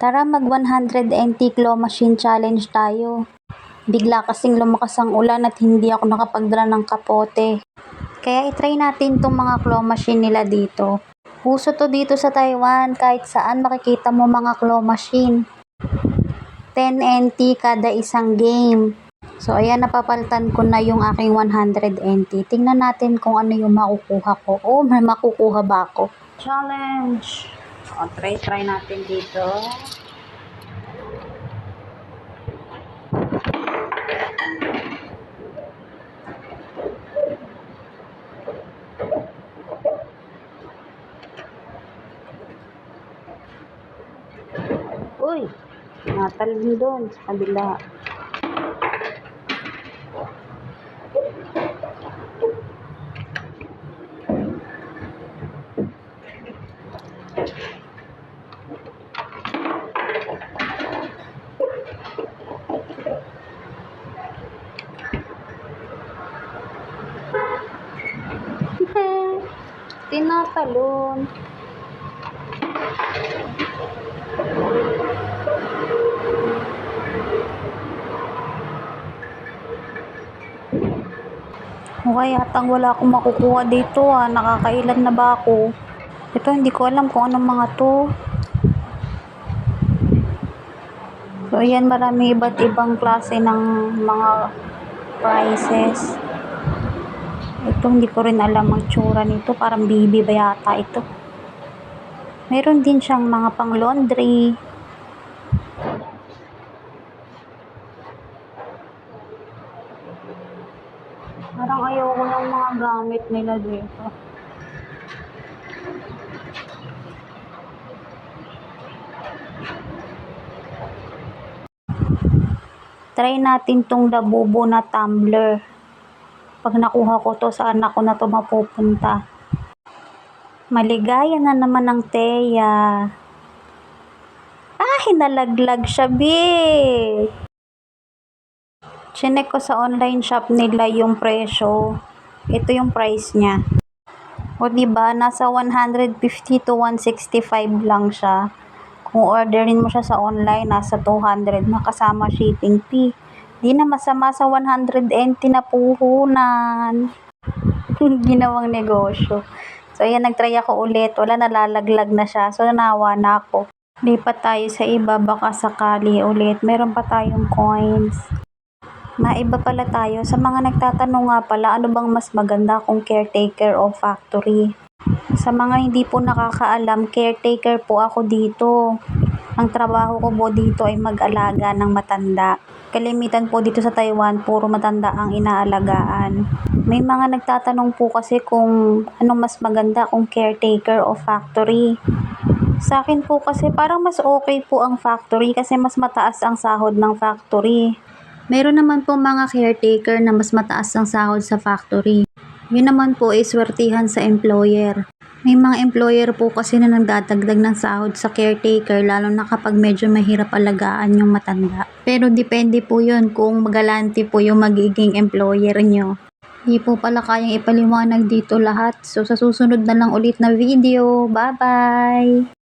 Tara mag 100 NT claw machine challenge tayo. Bigla kasing lumakas ang ulan at hindi ako nakapagdala ng kapote. Kaya itry natin tong mga claw machine nila dito. Uso to dito sa Taiwan, kahit saan makikita mo mga claw machine. 10 NT kada isang game. So ayan, napapalitan ko na yung aking 100 NT. Tingnan natin kung ano yung makukuha ko. Oh, may makukuha ba ako? Challenge! O, try natin dito. Uy! Natalon doon sa kabila. Tinatalon. Okay, atang wala akong makukuha dito nakakailan na ba ako? Ito, hindi ko alam kung anong mga to. So ayan, marami iba't ibang klase ng mga prices. Ito, hindi ko rin alam ang tsura nito, parang bibi ba yata ito. Meron din siyang mga pang laundry. Parang ayoko ng mga gamit nila dito. Try natin tong Labubu na tumbler. Pag nakuha ko to, sa anak ko na to mapupunta. Maligaya na naman ang Teya. Hinalaglag siya, be! Chinek ko sa online shop nila yung presyo. Ito yung price niya. O diba, nasa 150 to 165 lang siya. Kung orderin mo siya sa online, nasa 200 na kasama shipping fee. Di na masama sa 100 NT na puhunan. Ginawang negosyo. So ayan, nagtry ako ulit. Wala, nalalaglag na siya. So nanawa na ako. Lipat tayo sa iba, baka sakali ulit. Meron pa tayong coins. Maiba pala tayo. Sa mga nagtatanong nga pala, ano bang mas maganda kung caretaker o factory? Sa mga hindi po nakakaalam, caretaker po ako dito. Ang trabaho ko po dito ay mag-alaga ng matanda. Kalimitan po dito sa Taiwan, puro matanda ang inaalagaan. May mga nagtatanong po kasi kung anong mas maganda kung caretaker o factory. Sa akin po kasi parang mas okay po ang factory kasi mas mataas ang sahod ng factory. Meron naman po mga caretaker na mas mataas ang sahod sa factory. Yun naman po ay swertihan sa employer. May mga employer po kasi na nagdadagdag ng sahod sa caretaker, lalo na kapag medyo mahirap alagaan yung matanda. Pero depende po yun kung magalante po yung magiging employer nyo. Di po pala kayang ipaliwanag dito lahat. So sa susunod na lang ulit na video. Bye-bye!